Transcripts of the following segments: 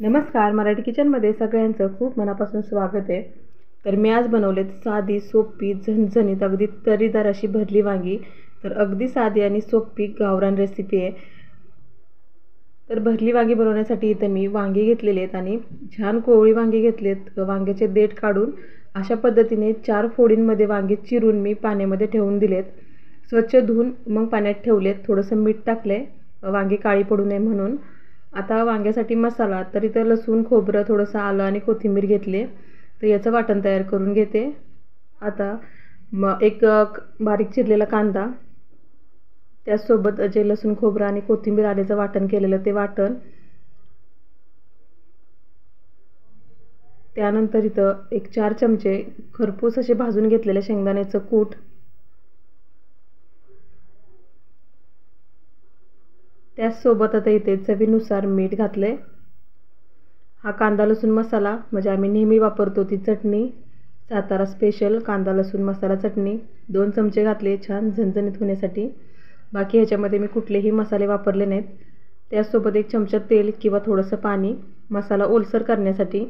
नमस्कार. मराठी किचनमध्ये सगळ्यांचं खूप मनापासून स्वागत आहे. तर मी आज बनवलेत साधी, सोपी, झणझणीत अगदी तरीदार अशी भरली वांगी. तर अगदी साधी आणि सोपी गावरान रेसिपी आहे. तर भरली वांगी बनवण्यासाठी इथं मी वांगी घेतलेली आहेत आणि छान कोवळी वांगी घेतलेत. वांग्याचे देठ काढून अशा पद्धतीने 4 फोडींमध्ये वांगी चिरून मी पाण्यामध्ये ठेवून दिलेत. स्वच्छ धुवून मग पाण्यात ठेवलेत. थोडंसं मीठ टाकले वांगी काळी पडू नये म्हणून. आता वांग्यासाठी मसाला, तर इथं लसूण, खोबरं, थोडंसं आलं आणि कोथिंबीर घेतले. तर याचं वाटण तयार करून घेते. आता एक बारीक चिरलेला कांदा, त्याचसोबत जे लसूण, खोबरं आणि कोथिंबीर आल्याचं वाटण केलेलं ते वाटण. त्यानंतर इथं एक 4 चमचे खरपूस असे भाजून घेतलेले शेंगदाण्याचं कूट. त्याचसोबत आता इथे चवीनुसार मीठ घातले. हा कांदा लसूण मसाला म्हणजे आम्ही नेहमी वापरतो ती चटणी, सातारा स्पेशल कांदा लसूण मसाला चटणी 2 चमचे घातले छान झणझणीत होण्यासाठी. बाकी ह्याच्यामध्ये मी कुठलेही मसाले वापरले नाहीत. त्याचसोबत 1 चमचा तेल किंवा थोडंसं पाणी मसाला ओलसर करण्यासाठी.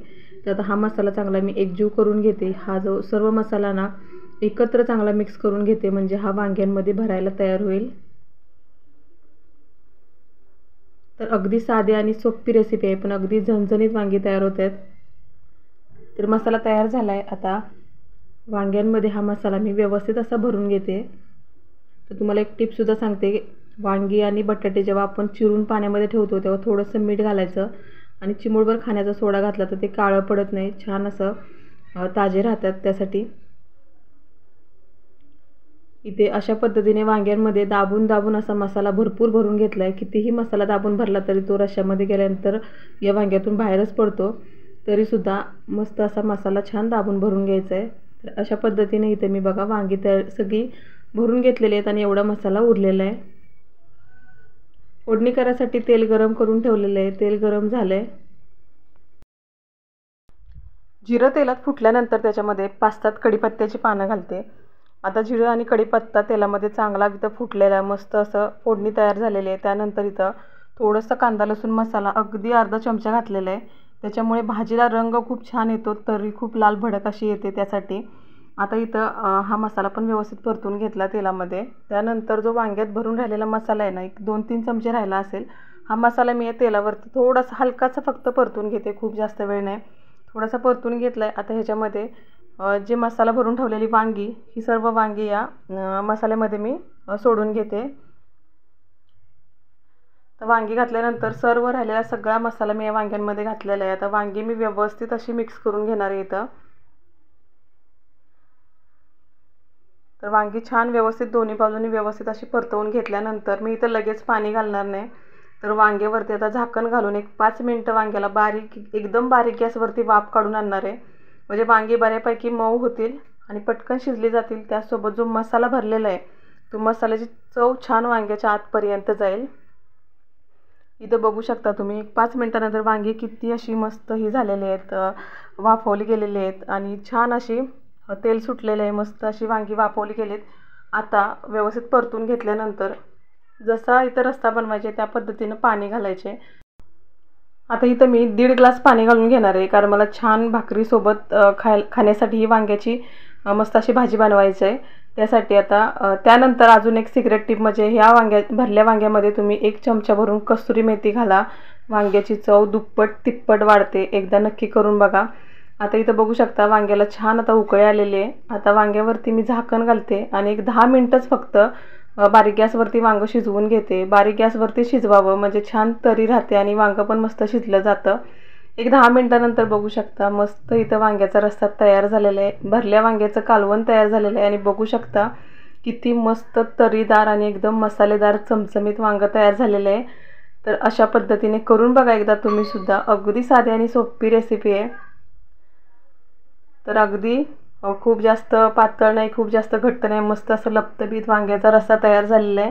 तर आता हा मसाला चांगला मी एकजीव करून घेते. हा जो सर्व मसाला ना एकत्र चांगला मिक्स करून घेते, म्हणजे हा वांग्यांमध्ये भरायला तयार होईल. तर अगदी साधी आणि सोपी रेसिपी आहे, पण अगदी झणझणीत वांगी तयार होत आहेत. तर मसाला तयार झाला आहे. आता वांग्यांमध्ये हा मसाला मी व्यवस्थित असा भरून घेते. तर तुम्हाला एक टिपसुद्धा सांगते, वांगी आणि बटाटे जेव्हा आपण चिरून पाण्यामध्ये ठेवतो तेव्हा थोडंसं मीठ घालायचं आणि चिमूटभर खाण्याचा सोडा घातला तर ते काळं पडत नाही, छान असं ताजे राहतात. त्यासाठी इथे अशा पद्धतीने वांग्यांमध्ये दाबून दाबून असा मसाला भरपूर भरून घेतला आहे. कितीही मसाला दाबून भरला तरी तो रश्श्यामध्ये गेल्यानंतर या वांग्यातून बाहेरच पडतो. तरीसुद्धा मस्त असा मसाला छान दाबून भरून घ्यायचा आहे. तर अशा पद्धतीने इथे मी बघा वांगी सगळी भरून घेतलेली आहेत आणि एवढा मसाला उरलेला आहे. फोडणी करायसाठी तेल गरम करून ठेवलेलं आहे. तेल गरम झालं आहे. जिरं तेलात फुटल्यानंतर त्याच्यामध्ये 5-7 कढीपत्त्याची पानं घालते. आता जिरं आणि कढीपत्ता तेलामध्ये चांगला इथं फुटलेला मस्त असं फोडणी तयार झालेली आहे. त्यानंतर इथं थोडंसं कांदा लसूण मसाला अगदी अर्धा चमचा घातलेला आहे. त्याच्यामुळे भाजीला रंग खूप छान येतो, तरी खूप लाल भडक अशी येते त्यासाठी. आता इथं हा मसाला पण व्यवस्थित परतून घेतला तेलामध्ये. त्यानंतर जो वांग्यात भरून राहिलेला मसाला आहे ना, एक 2-3 चमचे राहिला असेल, हा मसाला मी या तेलावरती थोडासा हलकासा फक्त परतून घेते, खूप जास्त वेळ नाही. थोडासा परतून घेतला आहे. आता ह्याच्यामध्ये जे मसाला भरून ठेवलेली वांगी, ही सर्व वांगी या मसाल्यामध्ये मी सोडून घेते. तर वांगी घातल्यानंतर सर्व राहिलेला सगळा मसाला मी या वांग्यांमध्ये घातलेला आहे. आता वांगी मी व्यवस्थित अशी मिक्स करून घेणार आहे इथं. तर वांगी छान व्यवस्थित दोन्ही बाजूंनी व्यवस्थित अशी परतवून घेतल्यानंतर मी इथं लगेच पाणी घालणार नाही. तर वांग्यावरती आता झाकण घालून एक 5 मिनटं वांग्याला एकदम बारीक गॅसवरती वाफ काढून आणणार आहे, म्हणजे वांगी बऱ्यापैकी मऊ होतील आणि पटकन शिजली जातील. त्यासोबत जो मसाला भरलेला आहे तो मसाल्याची चव छान वांग्याच्या आतपर्यंत जाईल. इथं बघू शकता तुम्ही 5 मिनटानंतर वांगी किती अशी मस्त ही झालेली आहेत, वाफवली गेलेली आहेत आणि छान अशी तेल सुटलेलं आहे. मस्त अशी वांगी वाफवली गेलीत. आता व्यवस्थित परतून घेतल्यानंतर जसा इथं रस्सा बनवायचे त्या पद्धतीनं पाणी घालायचे. आता इथं मी 1.5 ग्लास पाणी घालून घेणार आहे, कारण मला छान भाकरीसोबत खाण्यासाठी ही वांग्याची मस्त अशी भाजी बनवायची आहे. त्यासाठी आता त्यानंतर अजून एक सिक्रेट टिप म्हणजे ह्या भरल्या वांग्यामध्ये तुम्ही 1 चमचा भरून कसुरी मेथी घाला. वांग्याची चव दुप्पट तिप्पट वाढते. एकदा नक्की करून बघा. आता इथं बघू शकता वांग्याला छान आता उकळी आलेली आहे. आता वांग्यावरती मी झाकण घालते आणि एक 10 मिनटंच फक्त बारीक गॅसवरती वांगं शिजवून घेते. बारीक गॅसवरती शिजवावं म्हणजे छान तरी राहते आणि वांगं पण मस्त शिजलं जातं. एक 10 मिनटानंतर बघू शकता मस्त इथं वांग्याचा रस्सा तयार झालेला आहे. भरल्या वांग्याचं कालवण तयार झालेलं आहे आणि बघू शकता किती मस्त तरीदार आणि एकदम मसालेदार चमचमीत वांगं तयार झालेलं आहे. तर अशा पद्धतीने करून बघा एकदा तुम्ही सुद्धा. अगदी साधी आणि सोपी रेसिपी आहे. तर अगदी खूप जास्त पातळ नाही, खूप जास्त घट्ट नाही, मस्त असं लपतबीत वांग्याचा रस्सा तयार झालेला आहे.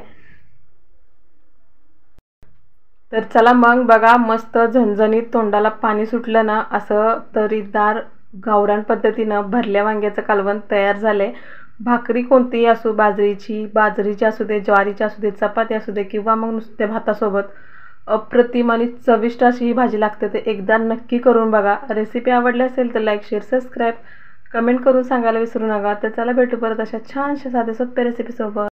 तर चला मग बघा, मस्त झणझणीत तोंडाला पाणी सुटलं ना असं तरीदार गावरान पद्धतीनं भरल्या वांग्याचं कालवण तयार झाले. भाकरी कोणतीही असो, बाजरीची असू दे, ज्वारीची असू दे, चपाती असू दे किंवा मग नुसत्या भातासोबत अप्रतिम आणि चविष्ट अशी ही भाजी लागते. ते एकदा नक्की करून बघा. रेसिपी आवडली असेल तर लाईक, शेअर, सबस्क्राईब, कमेंट करून सांगायला विसरू नका. तर चला भेटू परत अशा छानशा साध्या सोप्या रेसिपीसोबत.